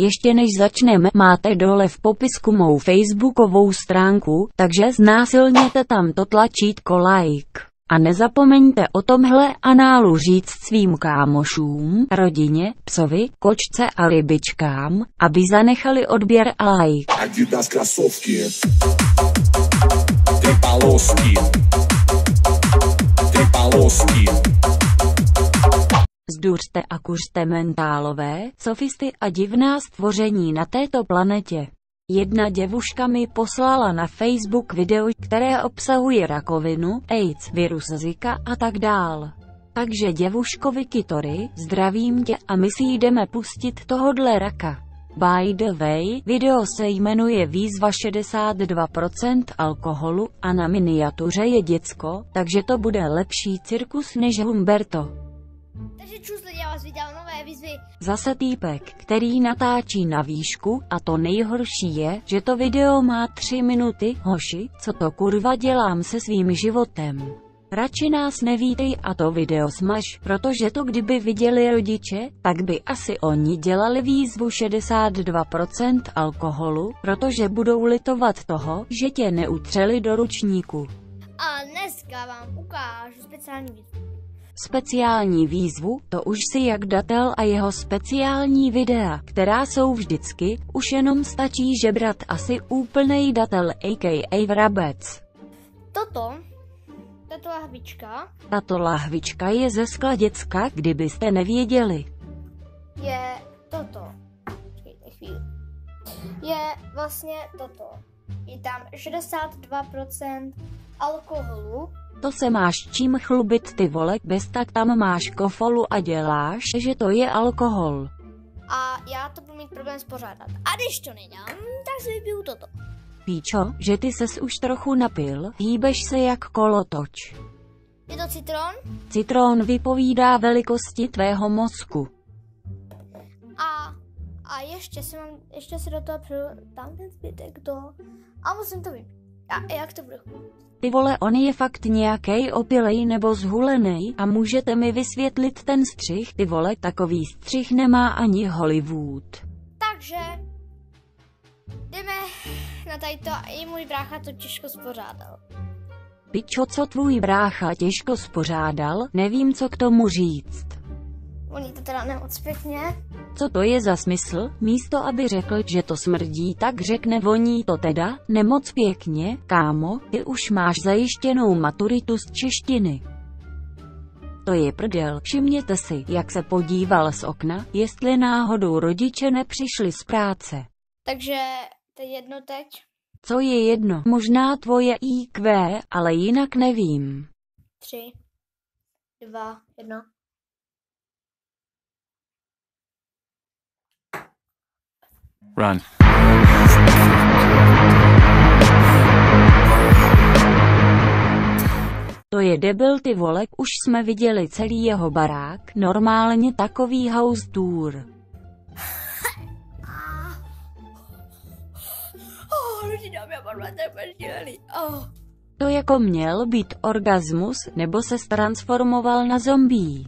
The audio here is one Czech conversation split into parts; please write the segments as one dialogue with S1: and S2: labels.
S1: Ještě než začneme, máte dole v popisku mou facebookovou stránku, takže znásilněte tam to tlačítko like. A nezapomeňte o tomhle análu říct svým kámošům, rodině, psovi, kočce a rybičkám, aby zanechali odběr a like.
S2: Adidas krasovky. Tripalosky.
S1: Zduřte a kuřte mentálové, sofisty a divná stvoření na této planetě. Jedna děvuška mi poslala na Facebook video, které obsahuje rakovinu, AIDS, virus Zika a tak dál. Takže děvuškovi Kitory, zdravím tě a my si jdeme pustit tohodle raka. By the way, video se jmenuje Výzva 62% alkoholu a na miniatuře je děcko, takže to bude lepší cirkus než Humberto.
S3: Takže čusli, já vás vítám nové výzvy.
S1: Zase týpek, který natáčí na výšku, a to nejhorší je, že to video má 3 minuty, hoši, co to kurva dělám se svým životem. Radši nás nevítej a to video smaž, protože to kdyby viděli rodiče, tak by asi oni dělali výzvu 62% alkoholu, protože budou litovat toho, že tě neutřeli do ručníku.
S3: A dneska vám ukážu speciální výzvu.
S1: Speciální výzvu, to už si jak datel a jeho speciální videa, která jsou vždycky, už jenom stačí žebrat asi úplnej datel aka vrabec.
S3: Tato lahvička
S1: Tato lahvička je ze skla děcka, kdybyste nevěděli.
S3: je toto. Počkejte chvíli. Je vlastně toto. Je tam 62% alkoholu.
S1: To se máš čím chlubit ty vole, bez tak tam máš kofolu a děláš, že to je alkohol.
S3: A já to budu mít problém spořádat. A když to nedám, tak si vypiju toto.
S1: Píčo, že ty ses už trochu napil, hýbeš se jak kolotoč.
S3: Je to citron
S1: Citron vypovídá velikosti tvého mozku.
S3: a ještě si do toho přijdu tam ten zbytek a musím to vypít. A jak to bude chutnat?
S1: Ty vole, on je fakt nějakej opilej nebo zhulenej a můžete mi vysvětlit ten střih? Ty vole, takový střih nemá ani Hollywood.
S3: Takže jdeme na tadyto a i můj brácha to těžko spořádal.
S1: Pičo, co tvůj brácha těžko spořádal, nevím co k tomu říct.
S3: Voní to teda nemoc pěkně.
S1: Co to je za smysl? Místo aby řekl, že to smrdí, tak řekne voní to teda, nemoc pěkně, kámo, ty už máš zajištěnou maturitu z češtiny. To je prdel, všimněte si, jak se podíval z okna, jestli náhodou rodiče nepřišli z práce.
S3: Takže to je jedno teď.
S1: Co je jedno, možná tvoje IQ, ale jinak nevím.
S3: 3, 2, 1.
S2: Run.
S1: To je debil ty vole, už jsme viděli celý jeho barák, normálně takový house tour.
S3: Dámy a pánové, to je úplně šílený.
S1: To jako měl být orgasmus, nebo se transformoval na zombie.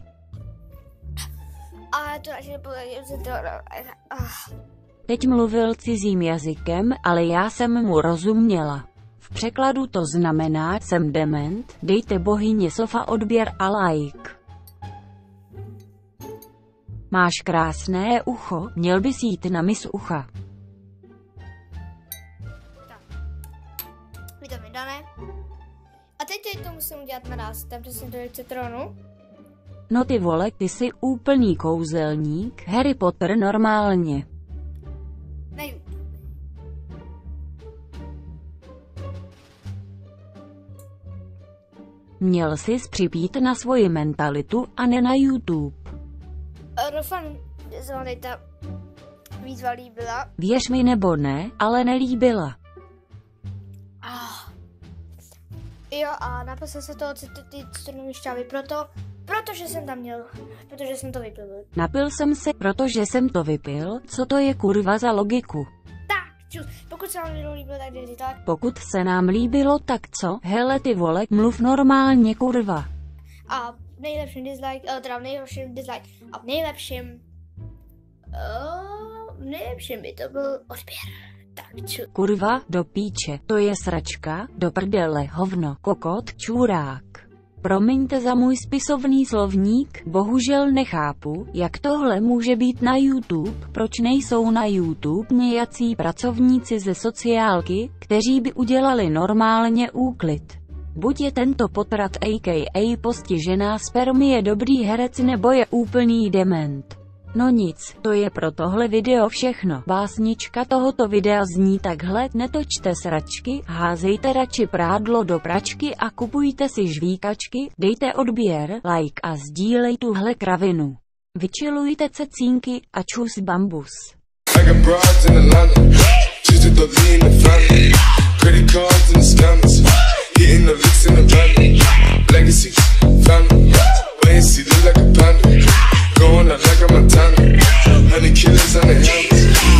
S3: Ale to radši
S1: Teď mluvil cizím jazykem, ale já jsem mu rozuměla. V překladu to znamená, jsem dement, dejte bohyně Sofa odběr a like. Máš krásné ucho, měl bys jít na mis ucha.
S3: Víte mi, Dané. A teď to musím udělat naraz, tam přesně do citronu.
S1: No ty vole, ty jsi úplný kouzelník, Harry Potter normálně.
S3: Na YouTube.
S1: Měl jsi připít na svoji mentalitu a ne na YouTube.
S3: Doufám, že se vám tady ta výzva líbila.
S1: Věř mi nebo ne, ale nelíbila.
S3: Jo, a napil jsem se toho ty citronový šťávy protože jsem to vypil.
S1: Napil jsem se, protože jsem to vypil, co to je kurva za logiku?
S3: Tak, čus, pokud se vám video líbilo, tak dejte tak.
S1: Pokud se nám líbilo, tak co? Hele ty vole, mluv normálně kurva.
S3: A v nejlepším dislike, teda v nejhorším dislike a v nejlepším nejlepší mi to byl odběr. Tak ču.
S1: Kurva, do píče, to je sračka, do prdele, hovno, kokot, čurák. Promiňte za můj spisovný slovník, bohužel nechápu, jak tohle může být na YouTube, proč nejsou na YouTube nějací pracovníci ze sociálky, kteří by udělali normálně úklid. Buď je tento potrat aka postižená spermie dobrý herec nebo je úplný dement. No nic, to je pro tohle video všechno. Básnička tohoto videa zní takhle: netočte sračky, házejte radši prádlo do pračky a kupujte si žvíkačky, dejte odběr, like a sdílej tuhle kravinu. Vyčilujte cecínky a čus bambus.
S4: Going out like a Montana, 100 killers on the helmets.